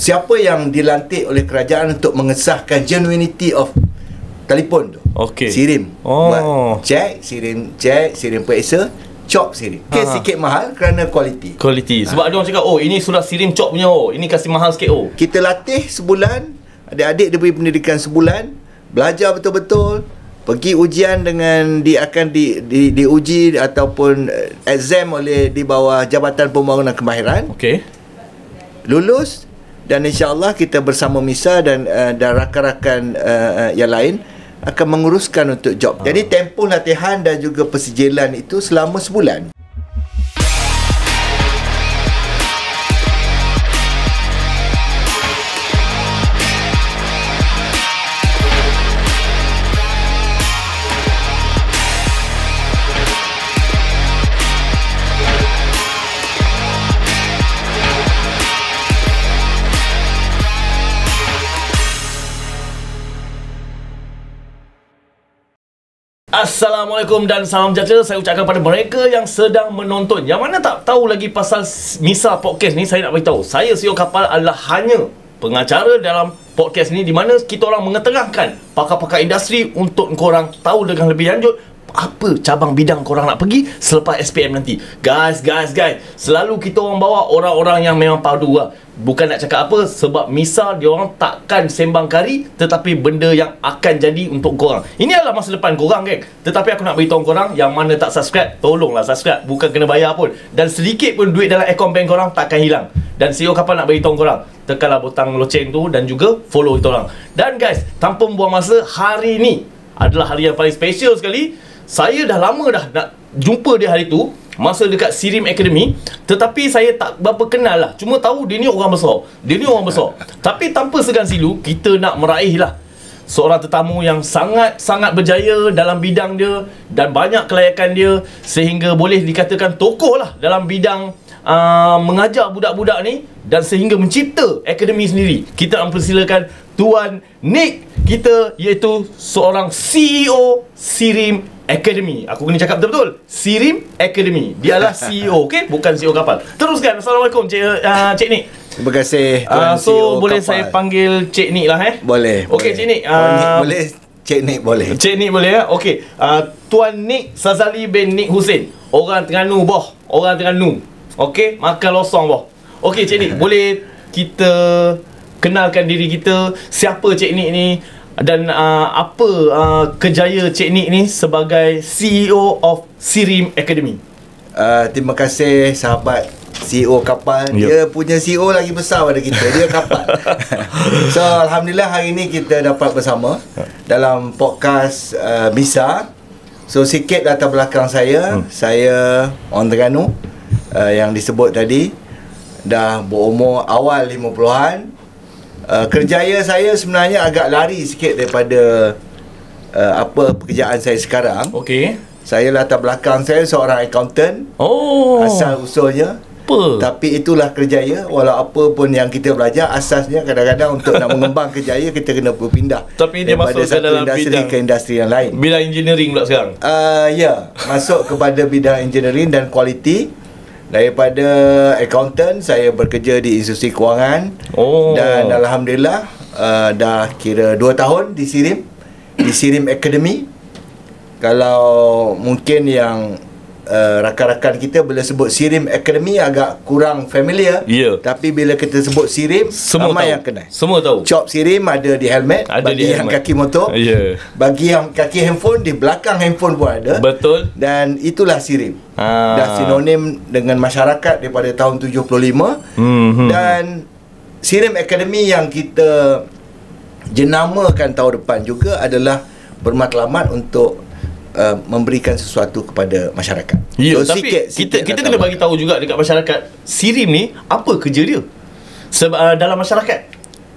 siapa yang dilantik oleh kerajaan untuk mengesahkan genuinity of telefon tu? Okey. SIRIM. Buat check, SIRIM periksa, cop SIRIM. Sikit mahal kerana kualiti. Sebab ada orang cakap, oh ini sudah SIRIM cop punya, oh ini kasih mahal sikit. Oh, kita latih sebulan, adik-adik dia beri pendidikan sebulan, belajar betul-betul, pergi ujian dengan akan diuji ataupun exam oleh di bawah Jabatan Pembangunan Kemahiran. Okey. Lulus, dan insya-Allah kita bersama MISA dan rakan-rakan yang lain akan menguruskan untuk job. Jadi tempoh latihan dan juga persijilan itu selama sebulan. Assalamualaikum dan salam sejahtera. Saya ucapkan pada mereka yang sedang menonton, yang mana tak tahu lagi pasal MISA Podcast ni, saya nak beritahu, saya CEO Kapal adalah hanya pengacara dalam podcast ni, di mana kita orang mengetengahkan pakar-pakar industri untuk korang tahu dengan lebih lanjut apa cabang bidang korang nak pergi selepas SPM nanti. Guys, selalu kita orang bawa orang-orang yang memang padu lah. Bukan nak cakap apa, sebab MISA dia orang takkan sembang kari, tetapi benda yang akan jadi untuk korang. Ini adalah masa depan korang, geng. Tetapi aku nak beritahu korang, yang mana tak subscribe, tolonglah subscribe. Bukan kena bayar pun. Dan sedikit pun duit dalam akaun bank korang takkan hilang. Dan CEO Kapal nak beritahu korang, tekanlah butang loceng tu dan juga follow kita orang. Dan guys, tanpa membuang masa, hari ni adalah hari yang paling special sekali. Saya dah lama dah nak jumpa dia hari tu, masa dekat SIRIM Academy. Tetapi saya tak berapa kenal lah. Cuma tahu dia ni orang besar. Tapi tanpa segan silu, kita nak meraih lah seorang tetamu yang sangat-sangat berjaya dalam bidang dia, dan banyak kelayakan dia, sehingga boleh dikatakan tokoh lah dalam bidang mengajar budak-budak ni, dan sehingga mencipta akademi sendiri. Kita nak mempersilakan Tuan Nick kita, iaitu seorang CEO SIRIM Academy. Aku kena cakap betul-betul, SIRIM Academy. Dia adalah CEO, okey? Bukan CEO Kapal. Teruskan. Assalamualaikum Cik Nick. Terima kasih Tuan So CEO boleh Kapal. saya panggil Cik Nick lah Boleh. Okey Cik Nick. Boleh Cik Nick boleh. Cik Nick boleh ya? Okey. Tuan Nick Sazali bin Nick Hussein. Orang Terengganu boh. Orang Terengganu. Okey, makan losong boh. Okey Cik Nick, boleh kita kenalkan diri kita, siapa Cik Nick ni, dan apa kejaya Cik Nick ni sebagai CEO of SIRIM Academy? Terima kasih sahabat CEO Kapal. Dia punya CEO lagi besar pada kita. Dia Kapal. So alhamdulillah hari ni kita dapat bersama dalam podcast MISA. So sikit latar belakang saya. Saya orang Terengganu, yang disebut tadi, dah berumur awal 50-an. Kerjaya saya sebenarnya agak lari sikit daripada apa pekerjaan saya sekarang. Okey. Saya latar belakang saya seorang accountant. Asal usulnya. Tapi itulah kerjaya. Walau apa pun yang kita belajar, asasnya kadang-kadang untuk nak mengembang kerjaya kita kena berpindah. Tapi dia masuk ke dalam industri bidang ke industri yang lain. Bidang engineering pula sekarang. Ya, masuk kepada bidang engineering dan quality. Daripada accountant, saya bekerja di institusi kewangan. Dan alhamdulillah dah kira 2 tahun di SIRIM Academy. Kalau mungkin yang rakan-rakan kita bila sebut SIRIM Academy agak kurang familiar. Tapi bila kita sebut SIRIM, ramai yang kenal. Semua tahu. Cop SIRIM ada di helmet, bagi yang kaki motor. Bagi yang kaki handphone, di belakang handphone pun ada. Betul. Dan itulah SIRIM. Dah sinonim dengan masyarakat daripada tahun 75. Dan SIRIM Academy yang kita jenamakan tahun depan juga adalah bermatlamat untuk memberikan sesuatu kepada masyarakat. So, tapi kita kena bagi tahu juga dekat masyarakat, SIRIM ni apa kerja dia dalam masyarakat?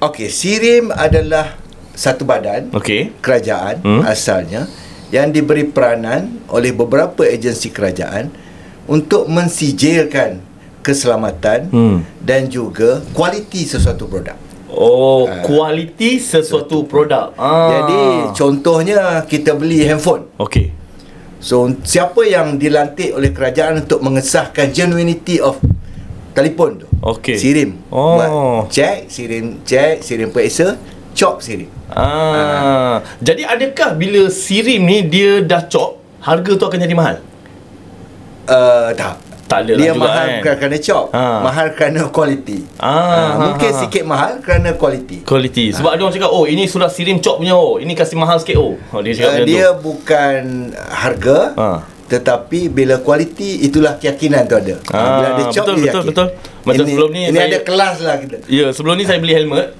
Okey, SIRIM adalah satu badan kerajaan asalnya, yang diberi peranan oleh beberapa agensi kerajaan untuk mensijilkan keselamatan dan juga kualiti sesuatu produk. Kualiti sesuatu produk. Jadi contohnya kita beli handphone. So siapa yang dilantik oleh kerajaan untuk mengesahkan genuinity of telefon tu? Okey. Sirim. Oh. Buat sirim periksa, chop sirim. Jadi adakah bila sirim ni dia dah chop, harga tu akan jadi mahal? Tak ada dia lah juga mahal kan? bukan kerana chop, mahal kerana kualiti. Mungkin sikit mahal kerana kualiti. Sebab ada orang cakap, oh ini sudah sirim chop punya, oh ini kasih mahal sikit, dia cakap dia bukan harga, tetapi bila kualiti, itulah keyakinan tu ada. Bila ada chop, dia yakin. Betul. Macam sebelum ni ini ada kelas lah kita. Ya, sebelum ni saya beli helmet.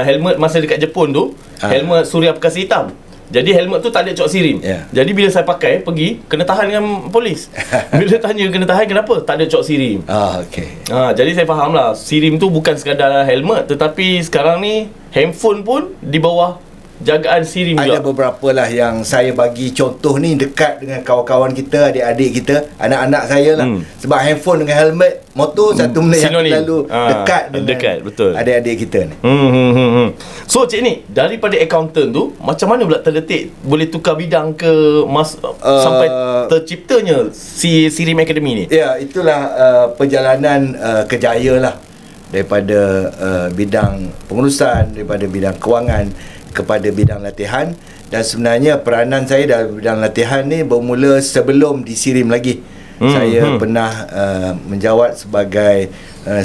Helmet masa dekat Jepun tu, helmet Surya Perkasa hitam. Jadi helmet tu tak ada cok sirim. Jadi bila saya pakai, pergi, kena tahan dengan polis. Bila tanya kena tahan, kenapa? Tak ada cok sirim. Okey. Jadi saya faham lah, sirim tu bukan sekadar helmet, tetapi sekarang ni handphone pun di bawah jagaan sirim juga. Ada beberapa lah yang saya bagi contoh ni dekat dengan kawan-kawan kita, adik-adik kita, anak-anak saya lah. Sebab handphone dengan helmet motor satu benda yang terlalu dekat dengan betul. adik-adik kita ni. So Cik ni, daripada accountant tu, macam mana pula terdetik boleh tukar bidang ke sampai terciptanya si Sirim Academy ni? Ya, itulah perjalanan kejaya lah. Daripada bidang pengurusan, daripada bidang kewangan kepada bidang latihan. Dan sebenarnya peranan saya dalam bidang latihan ni bermula sebelum di Sirim lagi. Saya pernah menjawat sebagai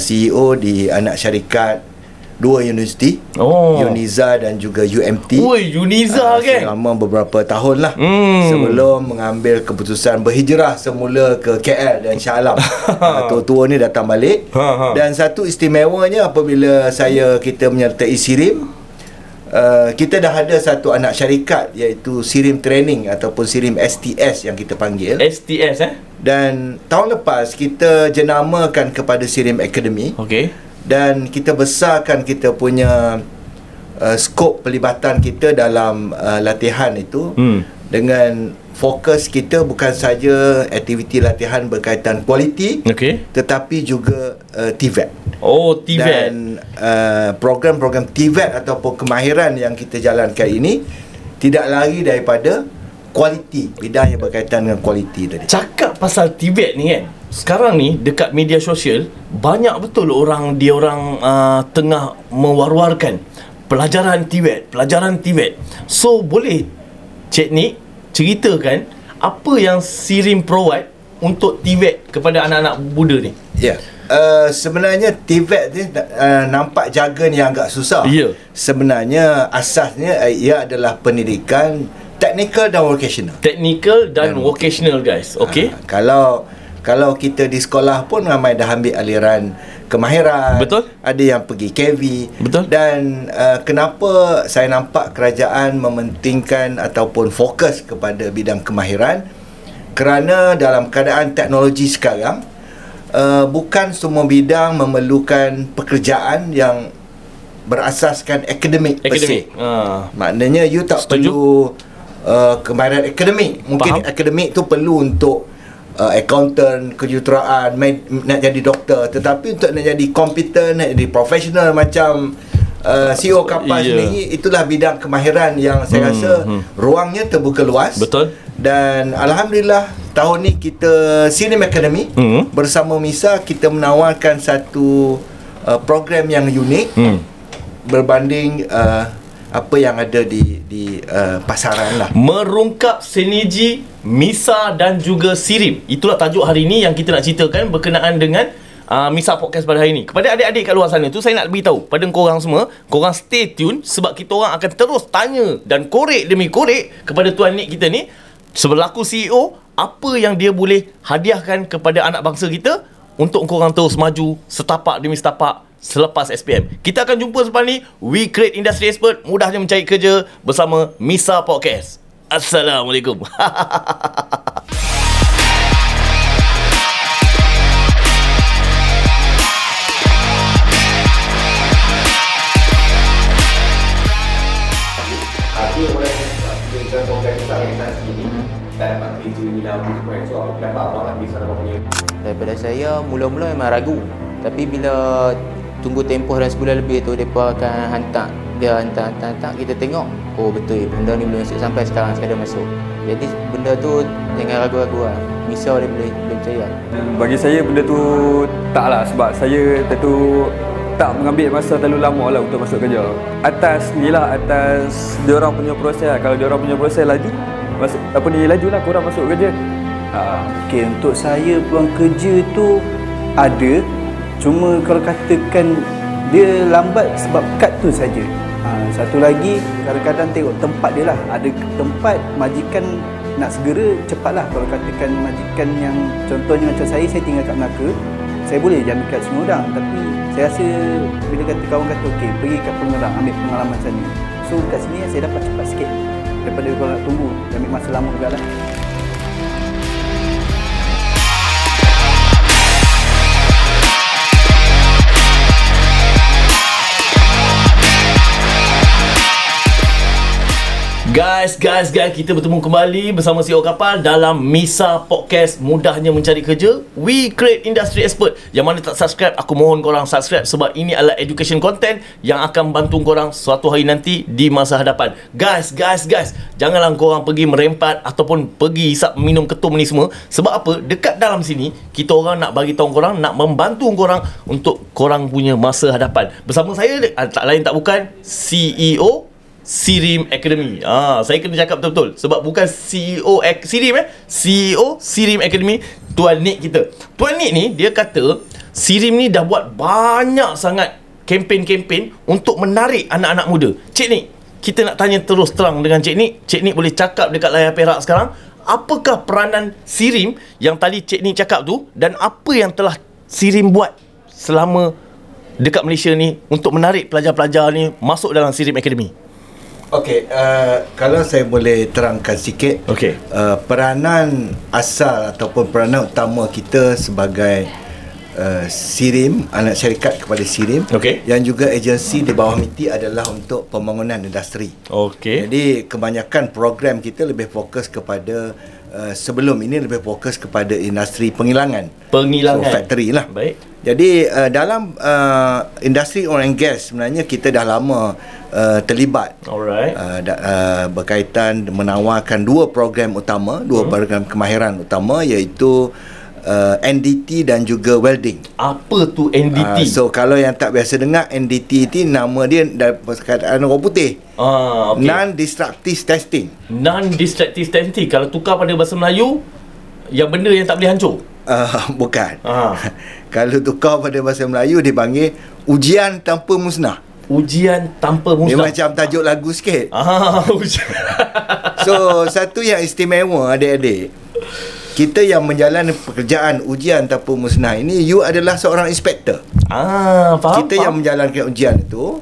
CEO di anak syarikat dua universiti, Uniza dan juga UMT. Uniza kan? Selama beberapa tahun lah, sebelum mengambil keputusan berhijrah semula ke KL dan Shah Alam. Tua-tua ni datang balik. Dan satu istimewanya apabila kita menyertai Sirim, kita dah ada satu anak syarikat, iaitu Sirim Training ataupun Sirim STS yang kita panggil. STS Dan tahun lepas kita jenamakan kepada Sirim Academy. Okey. Dan kita besarkan kita punya skop pelibatan kita dalam latihan itu, dengan fokus kita bukan saja aktiviti latihan berkaitan kualiti, tetapi juga TVET. TVET. Dan program-program TVET ataupun kemahiran yang kita jalankan ini tidak lari daripada kualiti, bidang yang berkaitan dengan kualiti tadi. Cakap pasal TVET ni kan, sekarang ni dekat media sosial banyak betul orang tengah mewar-warkan pelajaran TVET. So boleh Cik Nick ceritakan apa yang Sirim provide untuk TVET kepada anak-anak muda ni? Sebenarnya TVET ni nampak jargon yang agak susah. Sebenarnya asasnya ia adalah pendidikan technical dan vocational. Vocational guys. Okey. Kalau kita di sekolah pun ramai dah ambil aliran kemahiran. Betul. Ada yang pergi KV. Betul. Dan kenapa saya nampak kerajaan mementingkan ataupun fokus kepada bidang kemahiran? Kerana dalam keadaan teknologi sekarang, bukan semua bidang memerlukan pekerjaan yang berasaskan akademik. Maknanya you tak perlu kemahiran akademik. Mungkin akademik tu perlu untuk accountant, kejuruteraan, nak jadi doktor. Tetapi untuk nak jadi kompetent, nak jadi profesional macam CEO kapal sendiri, itulah bidang kemahiran yang saya rasa ruangnya terbuka luas. Betul. Dan Alhamdulillah tahun ni kita Sirim Academy bersama MISA kita menawarkan satu program yang unik berbanding apa yang ada di pasaran lah. Merungkap sinergi MISA dan juga Sirim. Itulah tajuk hari ini yang kita nak ceritakan berkenaan dengan MISA Podcast pada hari ini. Kepada adik-adik kat luar sana tu, saya nak beritahu pada korang semua, korang stay tune sebab kita orang akan terus tanya dan korek demi korek kepada Tuan Nick kita ni selaku CEO, apa yang dia boleh hadiahkan kepada anak bangsa kita untuk korang terus maju setapak demi setapak selepas SPM. Kita akan jumpa selepas ni. We Create Industry Expert, mudahnya mencari kerja bersama MISA Podcast. Assalamualaikum. Daripada saya mula-mula memang ragu, tapi bila tunggu tempoh dalam sebulan lebih tu, mereka akan hantar. Dia hantar, kita tengok, oh betul, benda ni belum masuk sampai sekarang dah masuk. Jadi benda tu jangan ragu-ragu lah. Misal dia boleh percaya. Bagi saya benda tu taklah, sebab saya tentu tak mengambil masa terlalu lama lah untuk masuk kerja. Atas diorang punya proses lah. Kalau diorang punya proses laju, lajulah korang masuk kerja. Okey, untuk saya peluang kerja tu ada. Cuma kalau katakan dia lambat sebab kad tu saja. Satu lagi, kadang-kadang tengok tempat dia lah. Ada tempat majikan nak segera, cepatlah. Kalau katakan majikan yang contohnya macam saya tinggal kat Melaka, saya boleh je ambil kad semua orang. Tapi saya rasa bila kawan kata okey, pergi kat Pengerang, ambil pengalaman sana. So kat sini saya dapat cepat sikit daripada kalau nak tunggu, ambil masa lama juga lah. Guys, kita bertemu kembali bersama CEO Kapal dalam Misa Podcast Mudahnya Mencari Kerja. We create industry expert. Yang mana tak subscribe, aku mohon korang subscribe, sebab ini adalah education content yang akan bantu korang suatu hari nanti di masa hadapan. Guys, janganlah korang pergi merempat ataupun pergi hisap minum ketum ni semua. Sebab apa? Dekat dalam sini kita orang nak bagi tahu korang, nak membantu korang untuk korang punya masa hadapan. Bersama saya tak lain tak bukan CEO Sirim Academy. Saya kena cakap betul-betul sebab bukan CEO Sirim CEO Sirim Academy, Tuan Nick kita. Tuan Nick ni dia kata Sirim ni dah buat banyak sangat kempen-kempen untuk menarik anak-anak muda. Cik Nick, kita nak tanya terus terang dengan Cik Nick. Cik Nick boleh cakap dekat layar perak sekarang, apakah peranan Sirim yang tadi Cik Nick cakap tu, dan apa yang telah Sirim buat selama dekat Malaysia ni untuk menarik pelajar-pelajar ni masuk dalam Sirim Academy? Okey, kalau saya boleh terangkan sikit. Okey. Peranan asal ataupun peranan utama kita sebagai Sirim, anak syarikat kepada Sirim, yang juga agensi di bawah MITI adalah untuk pembangunan industri. Okey. Jadi kebanyakan program kita lebih fokus kepada sebelum ini lebih fokus kepada industri penghilangan. So, factory lah. Baik. Jadi dalam industri oil and gas sebenarnya kita dah lama terlibat. Alright. Berkaitan menawarkan dua program utama, dua program kemahiran utama, iaitu NDT dan juga welding. Apa tu NDT? So kalau yang tak biasa dengar, NDT ni nama dia perkataan orang putih. Okay. Non-destructive testing. Non-destructive testing. Kalau tukar pada bahasa Melayu, yang benda yang tak boleh hancur. Bukan. Kalau tukar pada bahasa Melayu dipanggil ujian tanpa musnah. Ujian tanpa musnah. Dia macam tajuk lagu sikit. Ujian. So satu yang istimewa adik-adik, kita yang menjalani pekerjaan ujian tanpa musnah ini, you adalah seorang inspektor. Faham. Kita yang menjalankan ujian itu,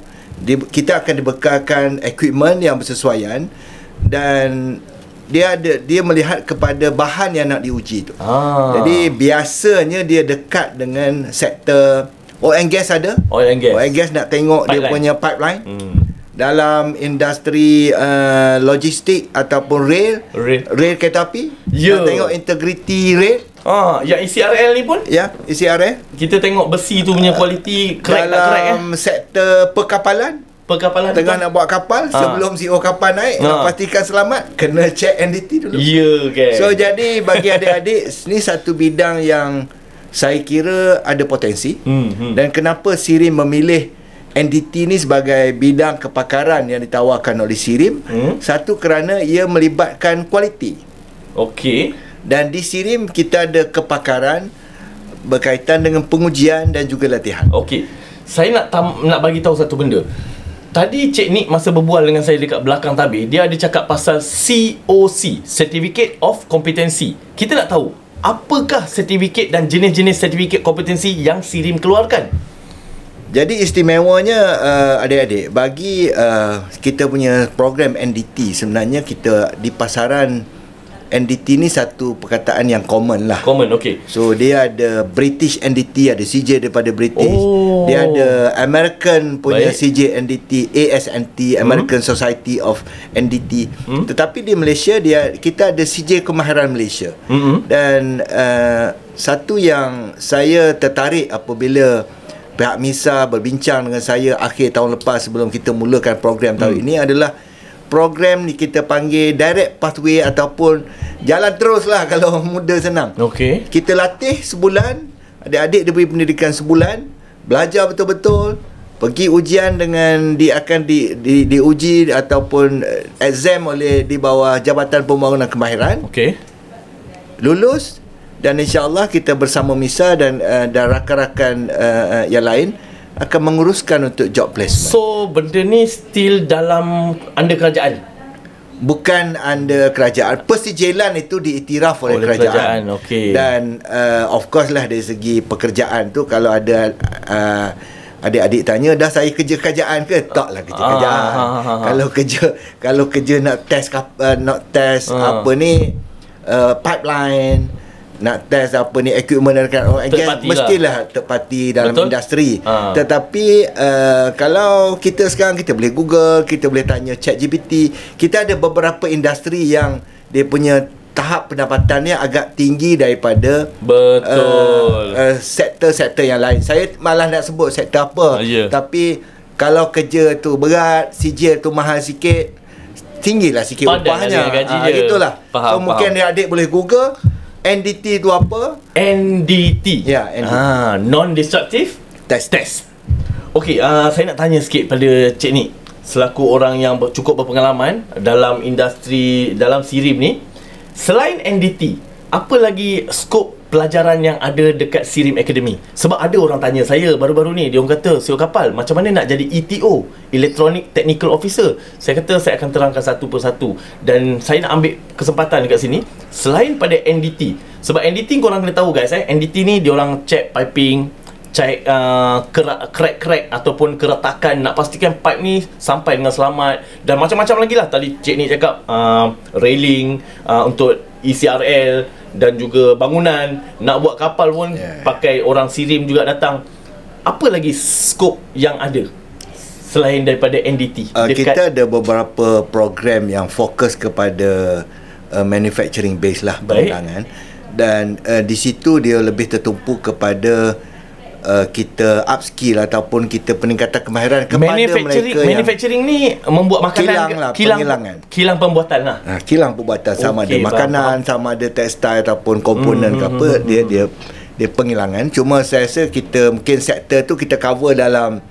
kita akan dibekalkan equipment yang bersesuaian, dan dia melihat kepada bahan yang nak diuji tu. Jadi biasanya dia dekat dengan sektor oil and gas. Oil and gas nak tengok pipeline. Dia punya pipeline. Dalam industri logistik ataupun rail kereta api, nak tengok integrity rail. Yang ECRL ni pun? Ya, ECRL. Kita tengok besi tu punya kualiti crack tak crack. Dalam sektor perkapalan tengah nak buat kapal, sebelum CEO kapal naik, nak pastikan selamat, kena check NDT dulu. So jadi bagi adik-adik, ni satu bidang yang saya kira ada potensi. Dan kenapa Sirim memilih NDT ni sebagai bidang kepakaran yang ditawarkan oleh Sirim? Satu, kerana ia melibatkan kualiti. Okey. Dan di Sirim kita ada kepakaran berkaitan dengan pengujian dan juga latihan. Okey. Saya nak bagi tahu satu benda. Tadi Cik Nick masa berbual dengan saya dekat belakang tabir, dia ada cakap pasal COC, Certificate of Competency. Kita nak tahu, apakah sertifikat dan jenis-jenis sertifikat kompetensi yang Sirim keluarkan? Jadi istimewanya adik-adik, bagi kita punya program NDT, sebenarnya kita di pasaran NDT ni satu perkataan yang common lah. Okey. So dia ada British NDT, ada CJ daripada British. Dia ada American punya CJ NDT, ASNT, American Society of NDT. Tetapi di Malaysia kita ada CJ Kemahiran Malaysia. Dan satu yang saya tertarik apabila pihak MISA berbincang dengan saya akhir tahun lepas sebelum kita mulakan program tahun ini adalah program ni kita panggil direct pathway ataupun jalan terus lah kalau muda senang. Okey. Kita latih sebulan, adik-adik diberi pendidikan sebulan, belajar betul-betul, pergi ujian dengan diuji ataupun exam oleh di bawah Jabatan Pembangunan Kemahiran. Okey. Lulus dan insya-Allah kita bersama MISA dan rakan-rakan yang lain akan menguruskan untuk job placement. So benda ni still dalam under kerajaan. Bukan under kerajaan. Persijilan itu diiktiraf oleh kerajaan. Okey. Dan of course lah dari segi pekerjaan tu, kalau ada adik-adik tanya, dah saya kerja kerajaan ke? Taklah kerja kerajaan. Kalau kerja nak test apa ni, pipeline, nak test apa ni, equipment dan mestilah third party dalam industri. Tetapi kalau kita sekarang, kita boleh Google, kita boleh tanya ChatGPT. Kita ada beberapa industri yang dia punya tahap pendapatannya agak tinggi daripada sektor-sektor yang lain. Saya malah nak sebut sektor apa. Tapi kalau kerja tu berat, sijil tu mahal sikit, tinggilah sikit upahnya. Gitulah. So mungkin adik boleh Google NDT tu apa? NDT. Ya, NDT. Non-destructive test. Okey, saya nak tanya sikit pada Cik Nik, selaku orang yang cukup berpengalaman dalam industri, dalam SIRIM ni. Selain NDT, apa lagi skop pelajaran yang ada dekat SIRIM Academy? Sebab ada orang tanya saya baru-baru ni, dia orang kata, CEO kapal, macam mana nak jadi ETO, Electronic Technical Officer? Saya kata saya akan terangkan satu persatu. Dan saya nak ambil kesempatan dekat sini, selain pada NDT. Sebab NDT korang kena tahu guys, NDT ni dia orang check piping, check crack ataupun keretakan, nak pastikan pipe ni sampai dengan selamat. Dan macam-macam lagi lah. Tadi Cik Nik cakap railing untuk ECRL dan juga bangunan. Nak buat kapal pun pakai orang SIRIM juga datang. Apa lagi skop yang ada selain daripada NDT? Kita ada beberapa program yang fokus kepada manufacturing base lah, pengembangan. Dan di situ dia lebih tertumpu kepada kita upskill ataupun kita peningkatan kemahiran kepada mereka yang manufacturing ni membuat makanan, kilang pembuatan lah. Kilang pembuatan, sama ada makanan, sama ada tekstil ataupun komponen ke apa, dia penghilangan. Cuma saya rasa kita mungkin sektor tu kita cover dalam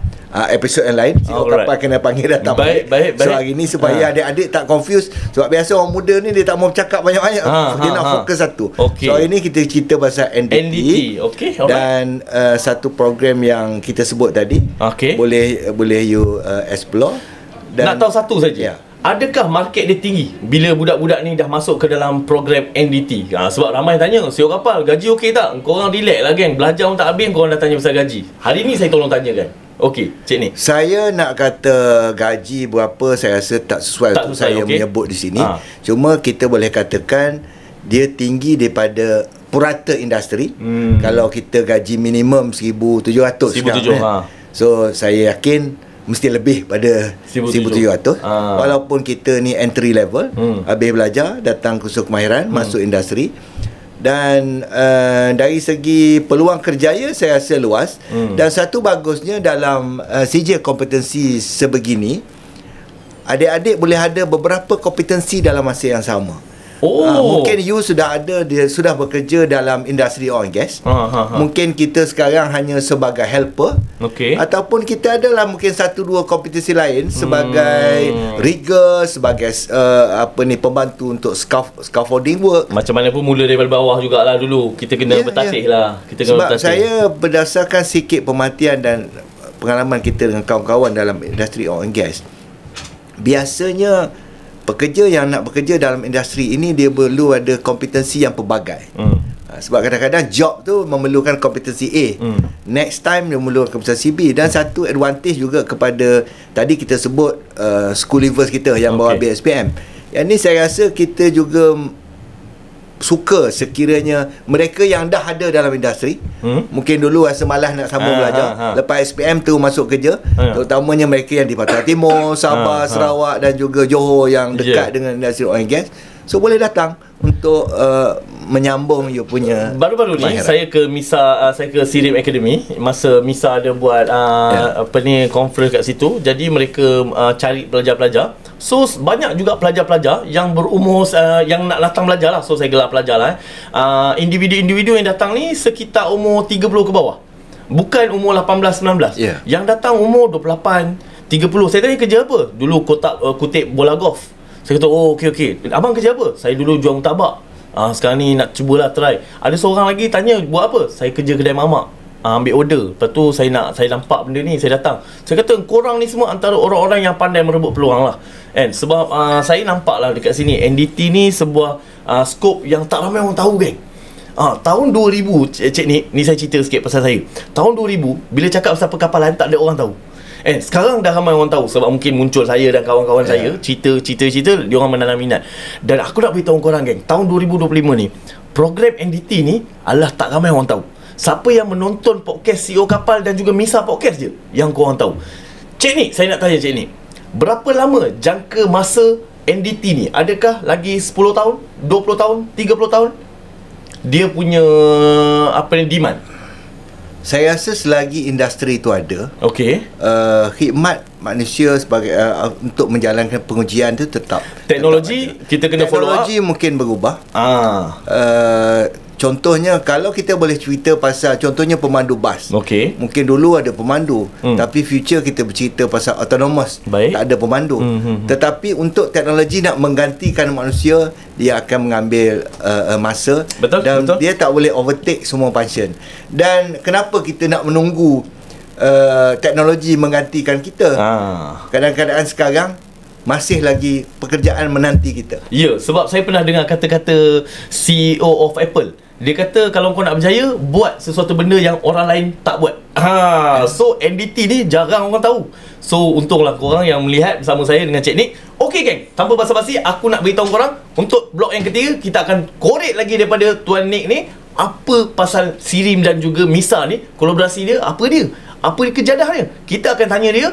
episod yang lain. CEO kapal kena panggil datang. Baik. So hari ni supaya adik-adik tak confuse. Sebab biasa orang muda ni dia tak mau bercakap banyak-banyak. Dia nak fokus satu. So hari ni kita cerita pasal NDT. Dan satu program yang kita sebut tadi, boleh you explore. Dan nak tahu satu saja. Adakah market dia tinggi bila budak-budak ni dah masuk ke dalam program NDT? Sebab ramai tanya, CEO kapal gaji okey tak? Korang relax lah geng, belajar pun tak habis, korang dah tanya pasal gaji. Hari ni saya tolong tanyakan. Okey, Cik Nik. Saya nak kata gaji berapa, saya rasa tak sesuai untuk saya menyebut di sini. Cuma kita boleh katakan dia tinggi daripada purata industri. Kalau kita gaji minimum 1,700 sekarang, so saya yakin mesti lebih pada 1,700. Walaupun kita ni entry level, habis belajar, datang kursus kemahiran, masuk industri. Dan dari segi peluang kerjaya saya rasa luas. Dan satu bagusnya dalam sijil kompetensi sebegini, adik-adik boleh ada beberapa kompetensi dalam masa yang sama. Mungkin you sudah ada, dia sudah bekerja dalam industri oil and gas. Mungkin kita sekarang hanya sebagai helper, ataupun kita adalah mungkin satu dua kompetensi lain sebagai rigger, sebagai pembantu untuk scaffolding work. Macam mana pun mula daripada bawah jugalah dulu. Kita kena bertatih lah. Sebab saya berdasarkan sikit pemerhatian dan pengalaman kita dengan kawan-kawan dalam industri oil and gas, biasanya pekerja yang nak bekerja dalam industri ini dia perlu ada kompetensi yang pelbagai. Sebab kadang-kadang job tu memerlukan kompetensi A, next time dia memerlukan kompetensi B. Dan satu advantage juga kepada tadi kita sebut school leavers kita yang bawa BSPM. Yang ni saya rasa kita juga suka sekiranya mereka yang dah ada dalam industri, mungkin dulu rasa malas nak sambung belajar, lepas SPM tu masuk kerja, terutamanya mereka yang di Pantai Timur, Sabah, Sarawak dan juga Johor yang dekat dengan industri oil and gas. So boleh datang untuk menyambung you punya baru-baru ni kemahiran. saya ke Misa, saya ke Sirim Academy masa Misa ada buat apa ni conference kat situ. Jadi mereka cari pelajar-pelajar. So banyak juga pelajar-pelajar yang berumur yang nak datang belajar lah. So saya gelar pelajar lah. Individu-individu yang datang ni sekitar umur 30 ke bawah. Bukan umur 18-19. Yang datang umur 28, 30. Saya tanya kerja apa? Dulu kutip bola golf. Saya kata, oh okey. Abang kerja apa? Saya dulu jual murtabak. Sekarang ni nak cubalah try. Ada seorang lagi tanya, buat apa? Saya kerja kedai mamak. Ambil order. Lepas tu saya nampak benda ni, saya datang. Saya kata, korang ni semua antara orang-orang yang pandai merebut peluang lah. Sebab saya nampak lah dekat sini, NDT ni sebuah skop yang tak ramai orang tahu, geng. Tahun 2000, Cik ni saya cerita sikit pasal saya. Tahun 2000, bila cakap pasal perkapalan, tak ada orang tahu. Sekarang dah ramai orang tahu sebab mungkin muncul saya dan kawan-kawan saya cerita diorang menanam minat. Dan aku nak beritahu korang, geng, tahun 2025 ni program NDT ni adalah tak ramai orang tahu. Siapa yang menonton podcast CEO Kapal dan juga Misa Podcast je yang korang tahu. Cik ni, saya nak tanya Cik ni, berapa lama jangka masa NDT ni? Adakah lagi 10 tahun, 20 tahun, 30 tahun dia punya demand? Saya rasa selagi industri itu ada, khidmat manusia sebagai untuk menjalankan pengujian itu tetap teknologi kita kena follow up. Teknologi mungkin berubah. Contohnya kalau kita boleh cerita pasal contohnya pemandu bas. Mungkin dulu ada pemandu, tapi future kita bercerita pasal autonomous. Tak ada pemandu. Tetapi untuk teknologi nak menggantikan manusia, dia akan mengambil masa. Betul. Dia tak boleh overtake semua function. Dan kenapa kita nak menunggu teknologi menggantikan kita? Kadang-kadang sekarang masih lagi pekerjaan menanti kita. Ya, sebab saya pernah dengar kata-kata CEO of Apple. Dia kata kalau kau nak berjaya, buat sesuatu benda yang orang lain tak buat. So NDT ni jarang orang tahu. So untunglah korang yang melihat bersama saya dengan Cik Nick. Okey geng, tanpa basa-basi, aku nak beritahu korang untuk blok yang ketiga, kita akan korek lagi daripada Tuan Nick ni. Apa pasal Sirim dan juga Misa ni, kolaborasi dia, apa dia? Apa kejadahnya? Kita akan tanya dia.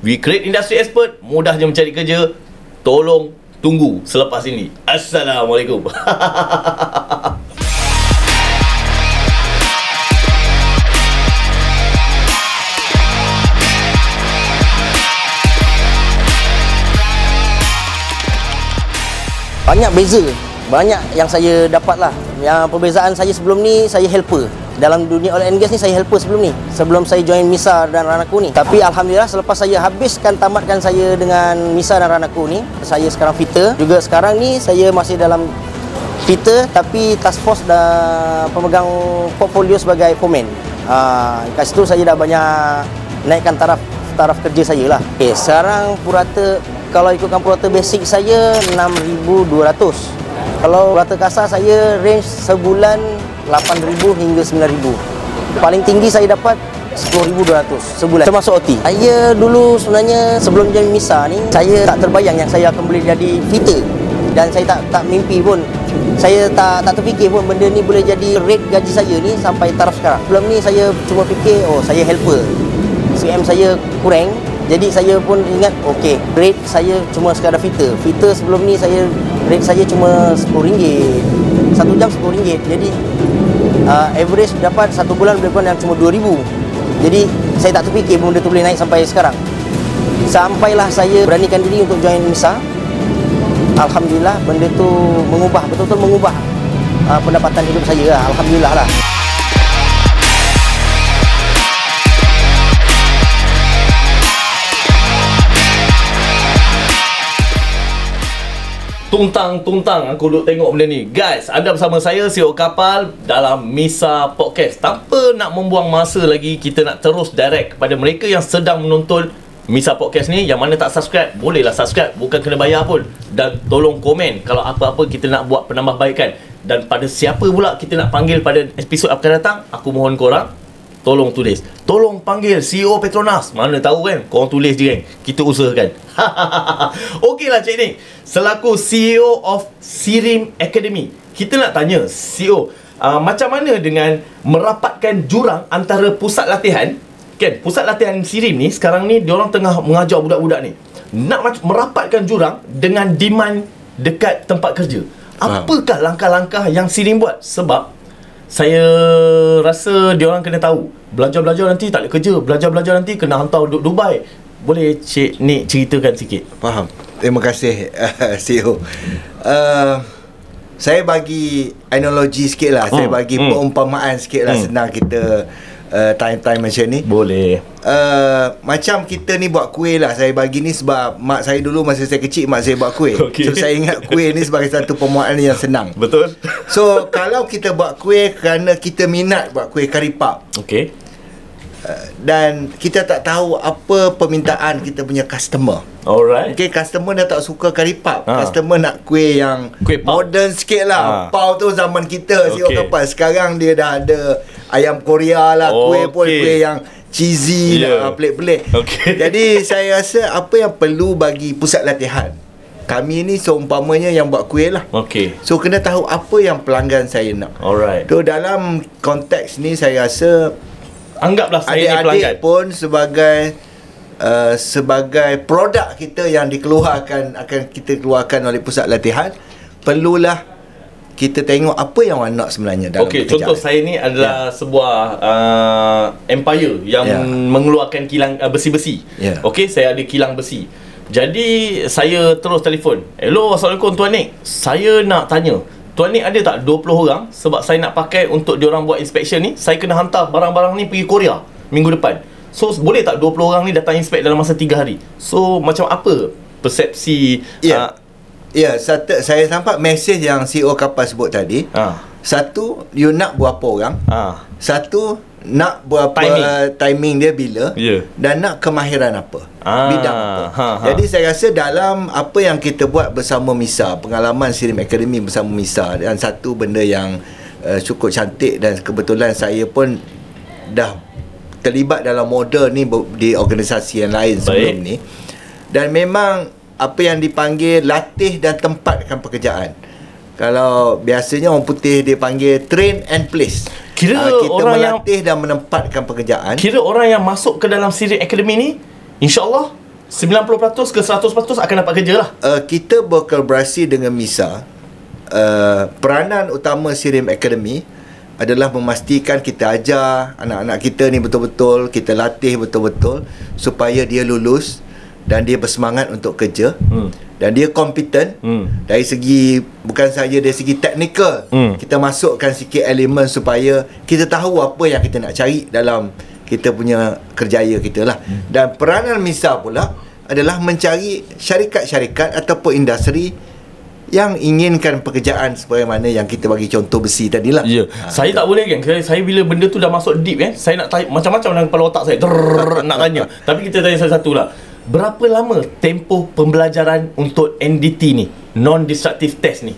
We Create Industry Expert, mudah je mencari kerja. Tolong tunggu selepas ini. Assalamualaikum. Banyak beza, banyak yang saya dapat lah. Yang perbezaan saya sebelum ni, saya helper. Dalam dunia oil and gas ni saya helper sebelum ni, sebelum saya join Misa dan Ranaku ni. Tapi Alhamdulillah selepas saya tamatkan saya dengan Misa dan Ranaku ni, saya sekarang fitter. Juga sekarang ni saya masih dalam fitter tapi task force dan pemegang portfolio sebagai foreman. Kat situ saya dah banyak naikkan taraf kerja saya lah. Sekarang purata, kalau ikutkan purata basic saya 6,200. Kalau purata kasar saya range sebulan 8,000 hingga 9,000. Paling tinggi saya dapat 10,200 sebulan termasuk OT. Saya dulu sebenarnya sebelum join Misa ni, saya tak terbayang yang saya akan boleh jadi fitter. Dan saya tak mimpi pun. Saya tak terfikir pun benda ni boleh jadi rate gaji saya ni sampai taraf sekarang. Sebelum ni saya cuma fikir, saya helper. CM saya kurang. Jadi saya pun ingat, rate saya cuma sekadar fitter. Fitter sebelum ni rate saya cuma RM10. 1 jam RM10. Jadi average dapat 1 bulan lebih kurang yang cuma RM2,000. Jadi saya tak terfikir benda tu boleh naik sampai sekarang. Sampailah saya beranikan diri untuk join Misa. Alhamdulillah benda tu betul-betul mengubah pendapatan hidup saya. Alhamdulillah lah. Tuntang aku duduk tengok benda ni. Guys, anda bersama saya CEO Kapal dalam Misa Podcast. Tanpa nak membuang masa lagi, kita nak terus direct kepada mereka yang sedang menonton Misa Podcast ni. Yang mana tak subscribe, bolehlah subscribe, bukan kena bayar pun. Dan tolong komen kalau apa-apa kita nak buat penambahbaikan. Dan pada siapa pula kita nak panggil pada episod akan datang, aku mohon korang tolong tulis. Tolong panggil CEO Petronas. Mana tahu kan, korang tulis je kan, kita usahakan. Okeylah Cik Nick, selaku CEO of Sirim Academy, kita nak tanya CEO, macam mana dengan merapatkan jurang antara pusat latihan, kan, pusat latihan Sirim ni sekarang ni diorang tengah mengajar budak-budak ni, nak merapatkan jurang dengan demand dekat tempat kerja. Apakah langkah-langkah yang Sirim buat? Sebab saya rasa diorang kena tahu, belajar-belajar nanti tak ada kerja, belajar-belajar nanti kena hantar duduk Dubai. Boleh Cik Nick ceritakan sikit? Faham. Terima kasih CEO. Saya bagi analogi sikit lah. Saya bagi perumpamaan sikit lah. Senang kita time-time macam ni. Boleh. Macam kita ni buat kuih lah. Saya bagi ni sebab mak saya dulu masa saya kecil, mak saya buat kuih. Okay. So saya ingat kuih ni sebagai satu permulaan yang senang. Betul. So kalau kita buat kuih kerana kita minat buat kuih kari puff, Okey. dan kita tak tahu apa permintaan kita punya customer. Alright. Okay, customer dah tak suka kari puff. Customer nak kuih yang Kuih puff. modern sikit lah. Puff tu zaman kita Okay. siok kapal. Sekarang dia dah ada ayam Korea lah. Kuih pun kuih yang cheesy lah, pelik-pelik. Okay. Jadi saya rasa apa yang perlu bagi pusat latihan, kami ni seumpamanya yang buat kuih lah. Okey. So kena tahu apa yang pelanggan saya nak. Alright. So dalam konteks ni saya rasa Anggaplah saya ni pelanggan. adik-adik pun sebagai produk kita yang dikeluarkan, akan kita keluarkan oleh pusat latihan, perlulah kita tengok apa yang orang nak sebenarnya dalam Okey, pekerjaan. contoh saya ni adalah sebuah empire yang mengeluarkan kilang besi-besi. Okey, saya ada kilang besi. Jadi saya terus telefon. Hello, Assalamualaikum Tuan Nick. Saya nak tanya, Tuan Nick ada tak 20 orang sebab saya nak pakai untuk diorang buat inspection ni. Saya kena hantar barang-barang ni pergi Korea minggu depan. So boleh tak 20 orang ni datang inspect dalam masa 3 hari? So macam apa persepsi saya sampai mesej yang CEO kapal sebut tadi. Satu, you nak berapa orang? Satu, nak berapa timing dia bila, dan nak kemahiran apa, bidang apa. Jadi saya rasa dalam apa yang kita buat bersama MISA, pengalaman Sirim Academy bersama MISA, dan satu benda yang cukup cantik, dan kebetulan saya pun dah terlibat dalam model ni di organisasi yang lain sebelum ni, dan memang apa yang dipanggil latih dan tempatkan pekerjaan. Kalau biasanya orang putih dia panggil train and place. Kira kita orang melatih dan menempatkan pekerjaan. Kira orang yang masuk ke dalam Sirim Academy ni, InsyaAllah 90% ke 100% akan dapat kerja lah. Kita berkolaborasi dengan MISA. Peranan utama Sirim Academy adalah memastikan kita ajar anak-anak kita ni betul-betul, kita latih betul-betul supaya dia lulus dan dia bersemangat untuk kerja, dan dia kompeten dari segi, bukan saja dari segi teknikal. Kita masukkan sikit elemen supaya kita tahu apa yang kita nak cari dalam kita punya kerjaya kita lah. Dan peranan MISA pula adalah mencari syarikat-syarikat ataupun industri yang inginkan pekerjaan sebagaimana yang kita bagi contoh besi tadilah. Saya tak boleh kan. Saya bila benda tu dah masuk deep kan, saya nak tanya macam-macam dalam kepala otak saya. Nak tanya. Tapi kita tanya satu-satu lah. Berapa lama tempoh pembelajaran untuk NDT ni, non-destructive test ni?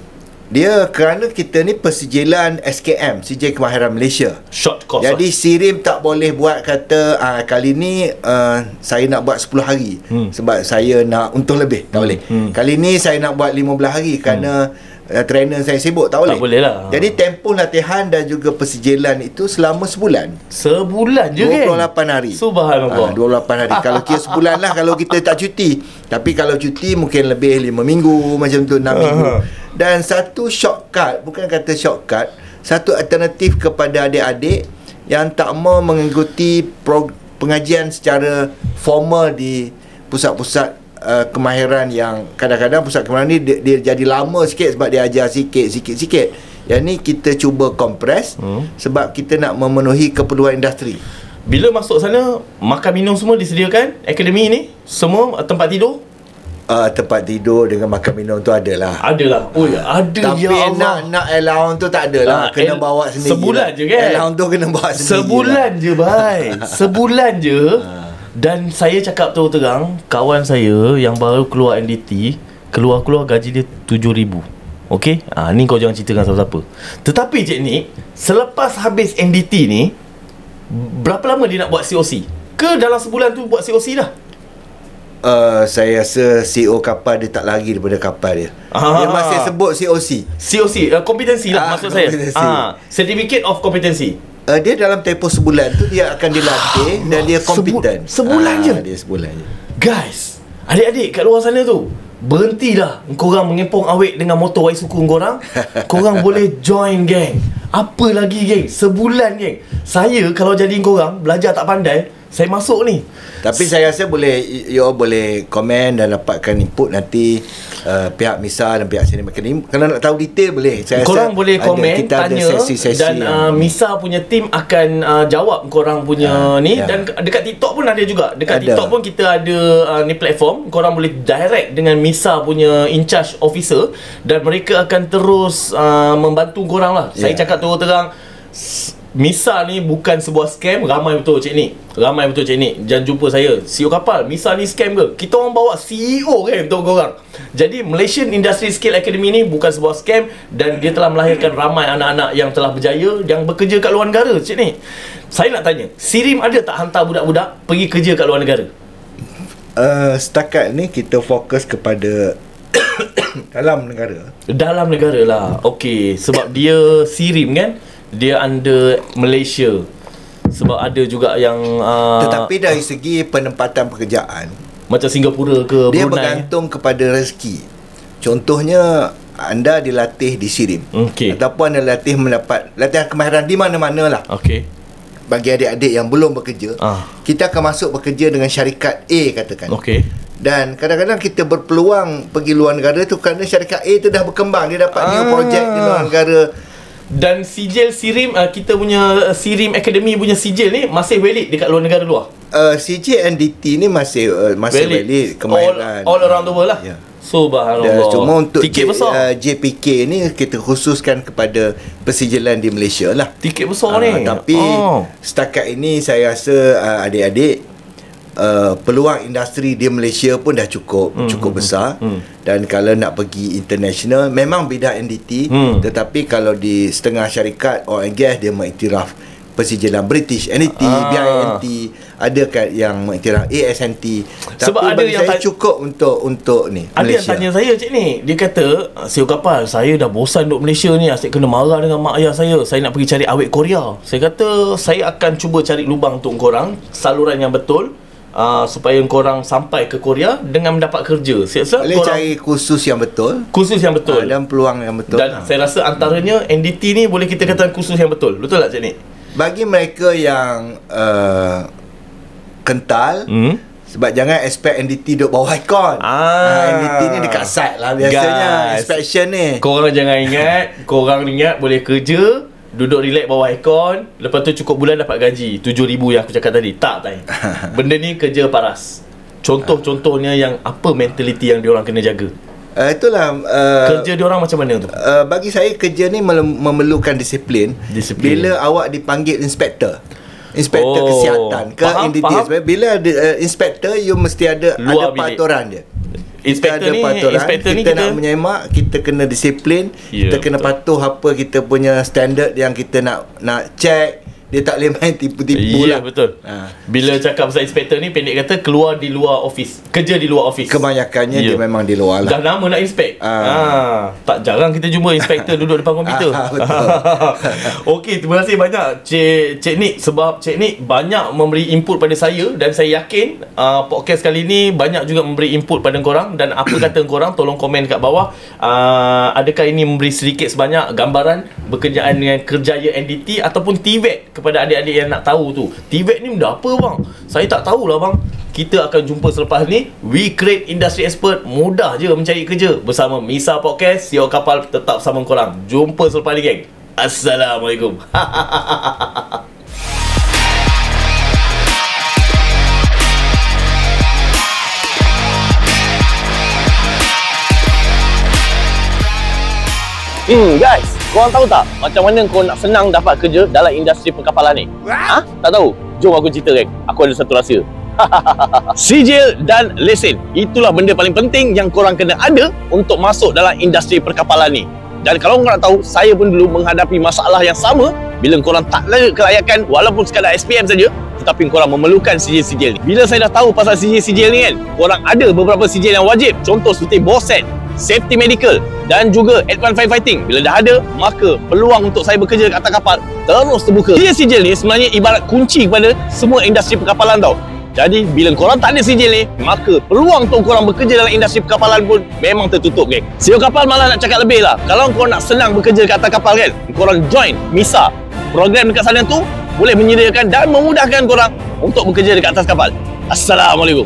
Dia kerana kita ni persijilan SKM, Sijil Kemahiran Malaysia. Short course. Jadi Sirim tak boleh buat kata kali ni saya nak buat 10 hari sebab saya nak untung lebih. Tak boleh. Kali ni saya nak buat 15 hari kerana trainer saya sibuk. Tak boleh. Tak boleh lah. Jadi tempoh latihan dan juga persijilan itu selama sebulan. Sebulan je kan? 28 hari. Subhanallah. 28 hari. Kalau kira sebulan lah kalau kita tak cuti. Tapi kalau cuti mungkin lebih 5 minggu macam tu, 6 minggu. Dan satu shortcut, bukan kata shortcut, satu alternatif kepada adik-adik yang tak mau mengikuti pengajian secara formal di pusat-pusat kemahiran yang kadang-kadang pusat kemahiran ni dia jadi lama sikit sebab dia ajar sikit. Yang ni kita cuba kompres sebab kita nak memenuhi keperluan industri. Bila masuk sana, makan minum semua disediakan akademi ni? Semua tempat tidur? Tempat tidur dengan makan minum tu adalah. Adalah. Oh ya, ada. Tapi ya Allah. nak allowance tu tak adalah. Kena bawa sendiri. Sebulan je kan? Allowance tu kena bawa sendiri. Sebulan je, bhai. Sebulan je. Dan saya cakap terang, kawan saya yang baru keluar NDT, keluar gaji dia 7,000. Okey? Ni kau jangan ceritakan siapa-siapa. Tetapi Cik Nick, selepas habis NDT ni, berapa lama dia nak buat COC? Ke dalam sebulan tu buat COC dah? Saya rasa CEO kapal dia tak lari daripada kapal dia. Dia masih sebut COC. COC, kompetensi lah maksud kompetensi. saya. Certificate of Competency. Dia dalam tempoh sebulan tu dia akan dilatih dan dia kompeten. Sebulan je? Dia sebulan je. Guys, adik-adik kat luar sana tu, berhentilah korang mengempong awet dengan motor Waisuku korang. Korang boleh join geng. Apa lagi geng? Sebulan geng. Saya kalau jadi korang belajar tak pandai, saya masuk ni. Tapi saya rasa boleh, you all boleh komen dan dapatkan input nanti pihak MISA dan pihak Cinema Academy. Kalau nak tahu detail boleh. Saya korang boleh komen, kita tanya, ada sesi-sesi dan MISA punya tim akan jawab korang punya ni. Dan dekat TikTok pun ada juga. Dekat TikTok pun kita ada ni platform. Korang boleh direct dengan MISA punya in charge officer dan mereka akan terus membantu korang lah. Saya cakap terus terang, MISA ni bukan sebuah scam. Ramai betul cik ni. Ramai betul cik ni. Jangan jumpa saya, CEO kapal, MISA ni scam ke? Kita orang bawa CEO kan betul korang. Jadi Malaysian Industry Skill Academy ni bukan sebuah scam. Dan dia telah melahirkan ramai anak-anak yang telah berjaya, yang bekerja kat luar negara cik ni. Saya nak tanya, SIRIM ada tak hantar budak-budak pergi kerja kat luar negara? Setakat ni kita fokus kepada dalam negara. Dalam negara lah. Okey, sebab dia SIRIM kan, dia under Malaysia. Sebab ada juga yang tetapi dari segi penempatan pekerjaan, macam Singapura ke dia Brunei, bergantung kepada rezeki. Contohnya anda dilatih di SIRIM, ataupun anda mendapat latihan kemahiran di mana-mana lah. Bagi adik-adik yang belum bekerja, kita akan masuk bekerja dengan syarikat A katakan. Dan kadang-kadang kita berpeluang pergi luar negara tu kerana syarikat A tu dah berkembang, dia dapat new project di luar negara. Dan sijil SIRIM, kita punya SIRIM Academy punya sijil ni masih valid dekat luar negara luar? sijil NDT ni masih valid kemahiran all around the world lah. Subhanallah. Cuma untuk tiket besar. JPK ni kita khususkan kepada persijilan di Malaysia lah. Tiket besar ni. Tapi setakat ini saya rasa adik-adik peluang industri di Malaysia pun dah cukup besar. Dan kalau nak pergi international memang bidang NDT, tetapi kalau di setengah syarikat oil and gas dia mengiktiraf persijilan British NDT, BINT, ada kan yang mengiktiraf ASNT. Sebab tapi ada yang saya cukup untuk ni ada Malaysia. Yang tanya saya cik ni, dia kata CEO kapal, saya dah bosan duduk Malaysia ni, asyik kena marah dengan mak ayah saya nak pergi cari awet Korea. Saya kata saya akan cuba cari lubang untuk korang, saluran yang betul, supaya korang sampai ke Korea dengan mendapat kerja. Boleh cari kursus yang betul, dan peluang yang betul. Dan saya rasa antaranya NDT ni boleh kita katakan kursus yang betul. Betul tak cik ni? Bagi mereka yang kental, sebab jangan expect NDT duduk bawah aircon. NDT ni dekat site lah biasanya. Inspection ni korang jangan ingat, korang ingat boleh kerja, duduk relax bawah aircon, lepas tu cukup bulan dapat gaji 7,000 yang aku cakap tadi. Tak tay. Benda ni kerja paras. Contoh-contohnya yang apa mentality yang diorang kena jaga. Itulah kerja diorang macam mana tu? Bagi saya kerja ni memerlukan disiplin. Bila awak dipanggil inspektor kesihatan ke NDT, bila ada inspektor, you mesti ada peraturan dia. Inspektor ni kita nak menyemak, kita kena disiplin, kita kena patuh apa kita punya standard yang kita nak check. Dia tak boleh main tipu-tipu lah. Betul. Bila cakap pasal inspektor ni, pendek kata keluar di luar office, kerja di luar office. Kebanyakannya dia memang di luar lah. Dah nama nak inspect. Tak jarang kita jumpa inspektor duduk depan komputer. Betul. Okey, terima kasih banyak Cik Nick, sebab Cik Nick banyak memberi input pada saya, dan saya yakin podcast kali ni banyak juga memberi input pada korang. Dan apa kata korang, tolong komen kat bawah. Adakah ini memberi sedikit sebanyak gambaran berkenaan dengan kerjaya NDT ataupun TVET kepada adik-adik yang nak tahu tu. TVET ni benda apa bang? Saya tak tahulah bang. Kita akan jumpa selepas ni. We Create Industry Expert, mudah je mencari kerja bersama MISA Podcast. CEO kapal tetap sama korang. Jumpa selepas ni geng. Assalamualaikum. Guys, korang tahu tak macam mana kau nak senang dapat kerja dalam industri perkapalan ni? Tak tahu? Jom aku cerita geng. Aku ada satu rahsia. Sijil dan lesen, itulah benda paling penting yang korang kena ada untuk masuk dalam industri perkapalan ni. Dan kalau korang nak tahu, saya pun dulu menghadapi masalah yang sama bila korang tak ada kelayakan walaupun sekadar SPM saja, tetapi korang memerlukan sijil-sijil ni. Bila saya dah tahu pasal sijil-sijil ni kan, korang ada beberapa sijil yang wajib. Contoh seperti BOSET, Safety Medical dan juga Advanced Firefighting. Bila dah ada, maka peluang untuk saya bekerja kat atas kapal terus terbuka. Sijil-sijil ni sebenarnya ibarat kunci kepada semua industri perkapalan tau. Jadi bila korang tak ada sijil ni, maka peluang untuk korang bekerja dalam industri perkapalan pun memang tertutup, geng. CEO Kapal malah nak cakap lebih lah. Kalau korang nak senang bekerja kat atas kapal kan, korang join MISA. Program dekat sana tu boleh menyediakan dan memudahkan korang untuk bekerja dekat atas kapal. Assalamualaikum.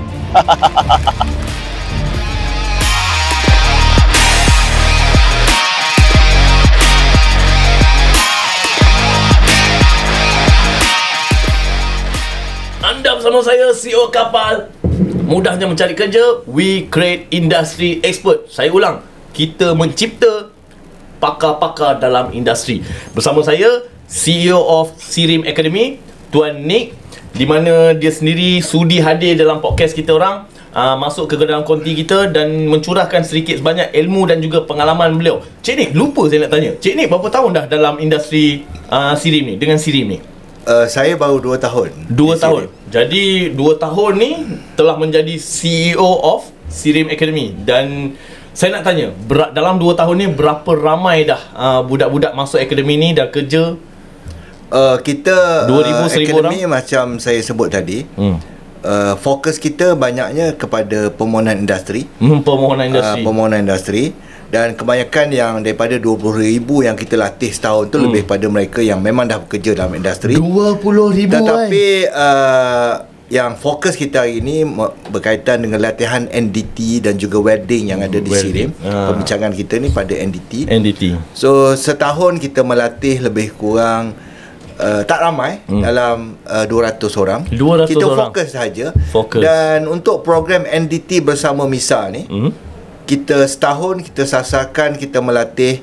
Anda bersama saya, CEO Kapal. Mudahnya mencari kerja, we create industry expert. Saya ulang, kita mencipta pakar-pakar dalam industri. Bersama saya, CEO of Sirim Academy, Tuan Nick, di mana dia sendiri sudi hadir dalam podcast kita orang, masuk ke dalam konti kita dan mencurahkan sedikit sebanyak ilmu dan juga pengalaman beliau. Cik Nick, lupa saya nak tanya. Cik Nick berapa tahun dah dalam industri Sirim ni, dengan Sirim ni? Saya baru 2 tahun. 2 tahun. Jadi 2 tahun ni telah menjadi CEO of Sirim Academy. Dan saya nak tanya, dalam 2 tahun ni berapa ramai dah budak-budak masuk akademi ni dah kerja? Kita 2,000, 1,000 akademi orang? macam saya sebut tadi, fokus kita banyaknya kepada permohonan industri. Permohonan industri. Dan kebanyakan yang daripada 20,000 yang kita latih setahun tu lebih pada mereka yang memang dah bekerja dalam industri. 20,000. Tetapi yang fokus kita hari ini berkaitan dengan latihan NDT dan juga welding yang ada di Sirim. Pembincangan kita ni pada NDT. So setahun kita melatih lebih kurang tak ramai, dalam 200 orang. 200 kita orang. fokus saja. Dan untuk program NDT bersama MISA ni, kita setahun kita sasarkan kita melatih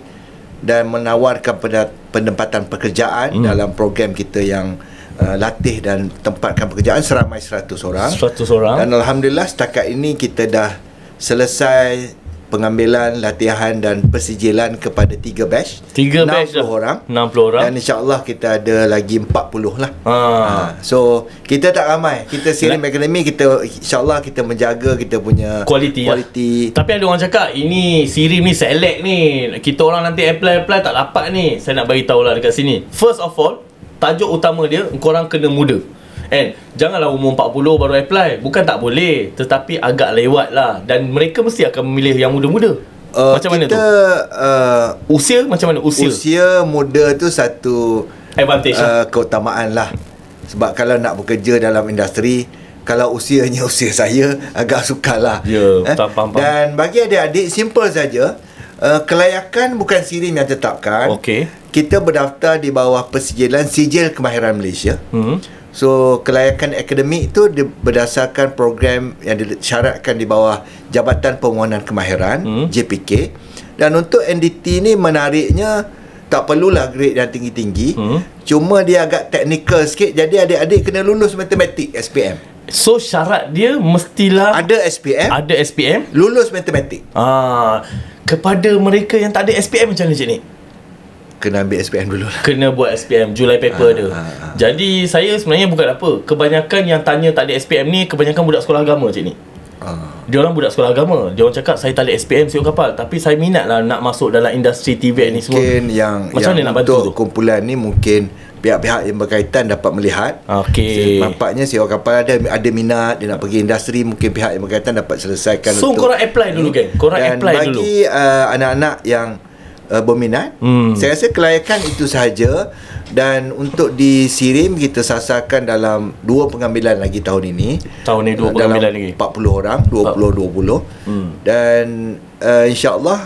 dan menawarkan penempatan pekerjaan dalam program kita yang latih dan tempatkan pekerjaan seramai 100 orang. 100 orang. Dan alhamdulillah setakat ini kita dah selesai pengambilan, latihan dan persijilan kepada 3 batch. 3 batch 60 orang. 60 orang. Dan insya-Allah kita ada lagi 40 lah. So kita tak ramai. Kita Sirim Academy, kita insya-Allah kita menjaga kita punya kualiti. Tapi ada orang cakap ini Sirim ni select ni. Kita orang nanti apply tak dapat ni. Saya nak bagi tahulah dekat sini. First of all, tajuk utama dia korang kena muda. Janganlah umur 40 baru apply. Bukan tak boleh, tetapi agak lewat lah. Dan mereka mesti akan memilih yang muda-muda. Macam mana tu? Usia macam mana? Usia muda tu satu advantage keutamaan lah. Sebab kalau nak bekerja dalam industri, kalau usianya usia saya, agak sukar lah. Faham. Dan bagi adik-adik, simple saja. Kelayakan bukan Sirim yang tetapkan. Kita berdaftar di bawah persijilan Sijil Kemahiran Malaysia. So kelayakan akademik itu berdasarkan program yang disyaratkan di bawah Jabatan Permohonan Kemahiran, JPK. Dan untuk NDT ni menariknya, tak perlulah grade yang tinggi-tinggi, cuma dia agak teknikal sikit. Jadi adik-adik kena lulus matematik SPM. So syarat dia mestilah ada SPM, lulus matematik. Kepada mereka yang tak ada SPM macam mana, Cik Nick? Kena ambil SPM dulu lah. Kena buat SPM, Julai paper dia. Jadi saya sebenarnya bukan apa, kebanyakan yang tanya tak ada SPM ni kebanyakan budak sekolah agama, Cik Nick. Dia orang budak sekolah agama. Dia orang cakap saya tak ada SPM CEO Kapal, tapi saya minat lah nak masuk dalam industri TV ni semua. Mungkin macam mana nak bantu untuk kumpulan ni, mungkin pihak-pihak yang berkaitan dapat melihat. Nampaknya CEO Kapal ada minat, dia nak pergi industri, mungkin pihak yang berkaitan dapat selesaikan. So korang apply dulu, geng. Korang apply dulu. Dan bagi anak-anak yang berminat, saya rasa kelayakan itu sahaja. Dan untuk di Sirim kita sasarkan dalam 2 pengambilan lagi tahun ini. Tahun ni 2 pengambilan lagi. 40 orang, 20. Dan insya-Allah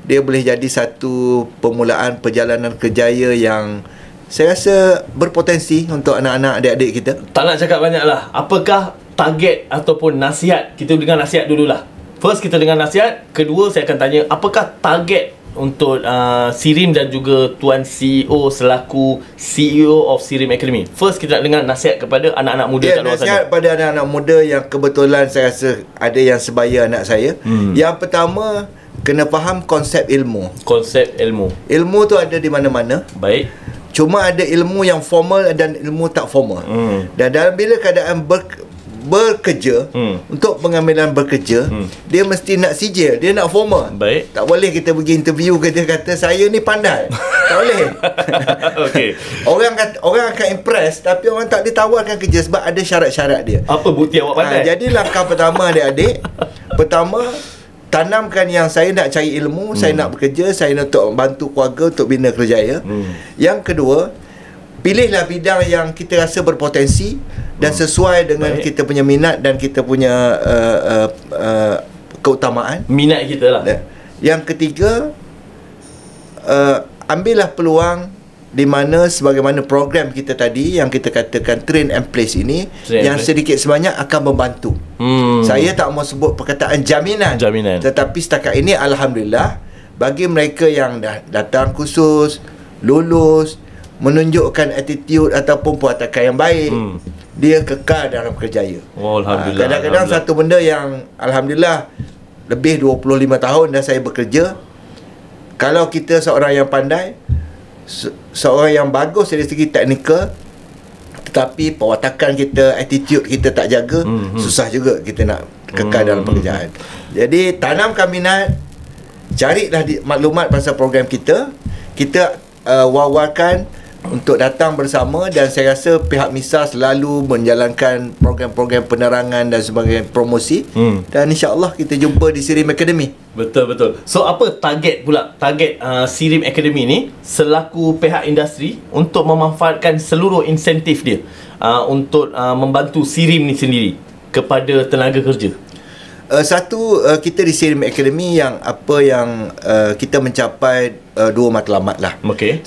dia boleh jadi satu permulaan perjalanan kerjaya yang saya rasa berpotensi untuk anak-anak adik-adik kita. Tak nak cakap banyak lah. Apakah target ataupun nasihat? Kita dengar nasihat dululah. First kita dengar nasihat. Kedua saya akan tanya, apakah target untuk Sirim dan juga Tuan CEO selaku CEO of Sirim Academy? First kita nak dengar nasihat kepada anak-anak muda kat luar sana. Nasihat pada anak-anak muda yang kebetulan saya rasa ada yang sebaya anak saya. Yang pertama, kena faham konsep ilmu. Ilmu tu ada di mana-mana. Baik. Cuma ada ilmu yang formal dan ilmu tak formal. Dan dalam bila keadaan bekerja, untuk pengambilan bekerja, dia mesti nak sijil, dia nak formal. Baik. Tak boleh kita pergi interview dia kata saya ni pandai. Tak boleh. Okey. Orang akan impress tapi orang tak ditawarkan kerja sebab ada syarat-syarat dia. Apa bukti awak pandai? Jadi langkah pertama adik-adik, pertama tanamkan yang saya nak cari ilmu, saya nak bekerja, saya nak untuk bantu keluarga untuk bina kerjaya. Yang kedua, pilihlah bidang yang kita rasa berpotensi dan sesuai dengan kita punya minat dan kita punya keutamaan. Minat kita lah. Yang ketiga, ambillah peluang di mana sebagaimana program kita tadi yang kita katakan train and place ini, yang sedikit sebanyak akan membantu. Saya tak mau sebut perkataan jaminan, tetapi setakat ini alhamdulillah bagi mereka yang dah datang kursus, lulus, menunjukkan attitude ataupun perwatakan yang baik, dia kekal dalam kerjaya. Alhamdulillah. Kadang-kadang satu benda yang alhamdulillah lebih 25 tahun dah saya bekerja, kalau kita seorang yang pandai, seorang yang bagus dari segi teknikal, tetapi perwatakan kita, attitude kita tak jaga, susah juga kita nak kekal dalam pekerjaan. Jadi tanamkan minat, carilah maklumat pasal program kita, kita war-warkan untuk datang bersama, dan saya rasa pihak MISA selalu menjalankan program-program penerangan dan sebagainya, promosi, dan insya-Allah kita jumpa di SIRIM Academy. Betul. So apa target SIRIM Academy ni selaku pihak industri untuk memanfaatkan seluruh insentif dia untuk membantu SIRIM ni sendiri kepada tenaga kerja? Satu, kita di SIRIM Academy yang kita mencapai 2 matlamat lah. Okey.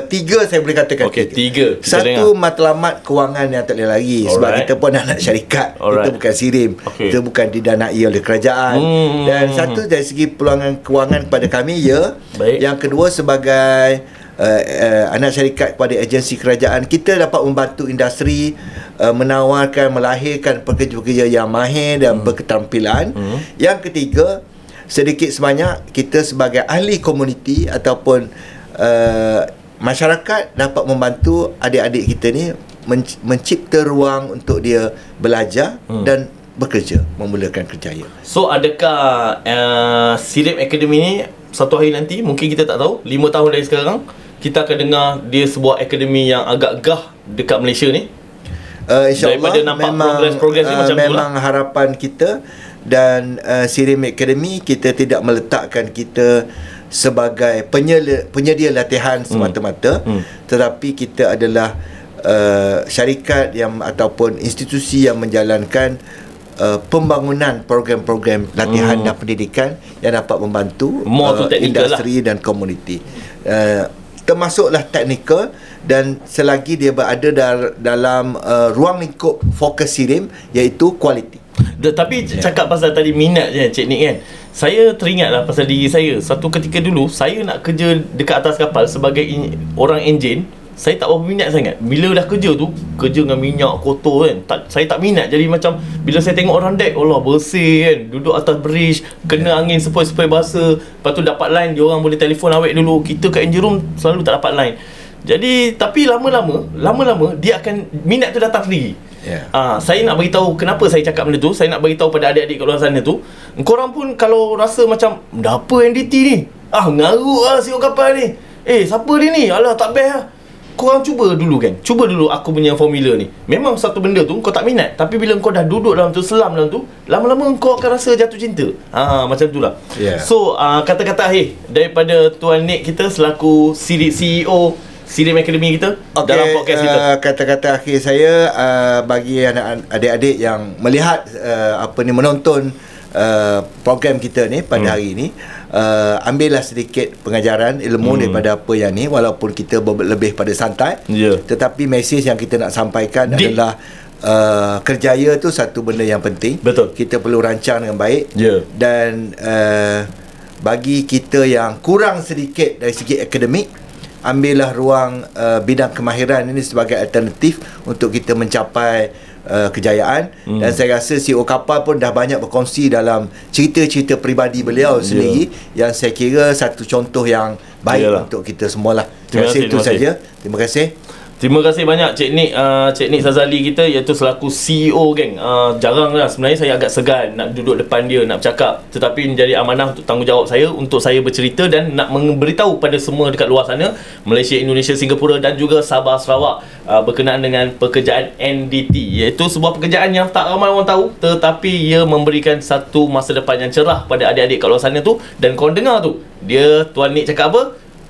Tiga saya boleh katakan. Okey, tiga. Satu, matlamat kewangan yang tak boleh lari. Sebab kita pun anak syarikat. Kita bukan SIRIM. Kita bukan didanai oleh kerajaan. Dan satu dari segi peluangan kewangan kepada kami, ya. Baik. Yang kedua, sebagai anak syarikat kepada agensi kerajaan, kita dapat membantu industri menawarkan, melahirkan pekerja-pekerja yang mahir dan berketerampilan. Yang ketiga, sedikit sebanyak kita sebagai ahli komuniti ataupun masyarakat dapat membantu adik-adik kita ni mencipta ruang untuk dia belajar dan bekerja, memulakan kerjaya. So adakah SIRIM Academy ni satu hari nanti, mungkin kita tak tahu, 5 tahun dari sekarang, kita akan dengar dia sebuah akademi yang agak gah dekat Malaysia ni? InsyaAllah, daripada nampak progres ni macam tu lah. Memang harapan kita. Dan SIRIM Academy, kita tidak meletakkan kita sebagai penyedia latihan semata-mata, tetapi kita adalah syarikat yang ataupun institusi yang menjalankan pembangunan program-program latihan dan pendidikan yang dapat membantu industri dan komuniti, termasuklah teknikal. Dan selagi dia berada dalam ruang lingkup fokus SIRIM, iaitu kualiti. Tapi cakap pasal tadi minat je Cik Nick kan, saya teringatlah pasal diri saya. Satu ketika dulu saya nak kerja dekat atas kapal sebagai orang enjin, saya tak berapa minat sangat. Bila dah kerja tu, kerja dengan minyak kotor kan, saya tak minat. Jadi macam bila saya tengok orang deck, Allah bersih kan, duduk atas bridge, kena angin sepoi-sepoi basah, lepas tu dapat line, dia orang boleh telefon awet dulu. Kita kat engine room selalu tak dapat line. Jadi tapi lama-lama dia akan, minat tu datang sendiri. Saya nak beritahu kenapa saya cakap benda tu. Saya nak beritahu pada adik-adik kat luar sana tu, korang pun kalau rasa macam dah apa NDT ni, ngaruk lah CEO kapal ni, siapa dia ni, alah tak best lah, korang cuba dulu kan. Cuba dulu aku punya formula ni. Memang satu benda tu kau tak minat, tapi bila kau dah duduk dalam tu, selam dalam tu, lama-lama kau akan rasa jatuh cinta. Macam tu lah. So kata-kata akhir daripada Tuan Nick kita selaku CEO SIRIM Academy kita dalam podcast kita. Kata-kata akhir saya bagi adik-adik yang melihat menonton program kita ni pada hari ni, ambillah sedikit pengajaran ilmu daripada apa yang ni, walaupun kita lebih pada santai, tetapi mesej yang kita nak sampaikan adalah kerjaya tu satu benda yang penting. Betul. Kita perlu rancang dengan baik. Dan bagi kita yang kurang sedikit dari segi akademik, ambillah ruang bidang kemahiran ini sebagai alternatif untuk kita mencapai kejayaan. Dan saya rasa CEO kapal pun dah banyak berkongsi dalam cerita-cerita peribadi beliau sendiri, yang saya kira satu contoh yang baik untuk kita semualah. Terima kasih, itu saja. Terima kasih. Terima kasih banyak Cik Nik Sazali kita, iaitu selaku CEO geng. Jarang lah sebenarnya saya agak segan nak duduk depan dia nak bercakap, tetapi menjadi amanah untuk tanggungjawab saya untuk saya bercerita dan nak memberitahu pada semua dekat luar sana, Malaysia, Indonesia, Singapura dan juga Sabah, Sarawak, berkenaan dengan pekerjaan NDT, iaitu sebuah pekerjaan yang tak ramai orang tahu, tetapi ia memberikan satu masa depan yang cerah pada adik-adik kat luar sana tu. Dan korang dengar tu, dia Tuan Nik cakap apa?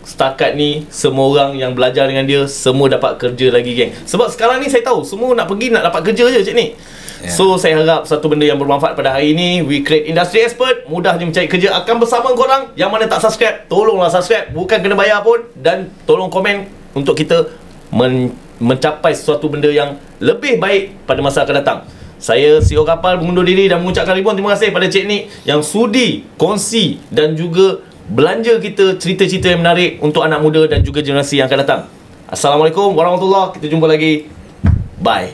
Setakat ni semua orang yang belajar dengan dia semua dapat kerja lagi geng. Sebab sekarang ni saya tahu semua nak pergi nak dapat kerja je Cik Nik. So saya harap satu benda yang bermanfaat pada hari ini, We Create Industry Expert, mudah je mencari kerja, akan bersama korang. Yang mana tak subscribe, tolonglah subscribe, bukan kena bayar pun. Dan tolong komen untuk kita mencapai sesuatu benda yang lebih baik pada masa akan datang. Saya CEO Kapal mengundur diri dan mengucapkan ribuan terima kasih pada Cik Nik yang sudi kongsi dan juga belanja kita cerita-cerita yang menarik untuk anak muda dan juga generasi yang akan datang. Assalamualaikum warahmatullahi wabarakatuh. Kita jumpa lagi. Bye.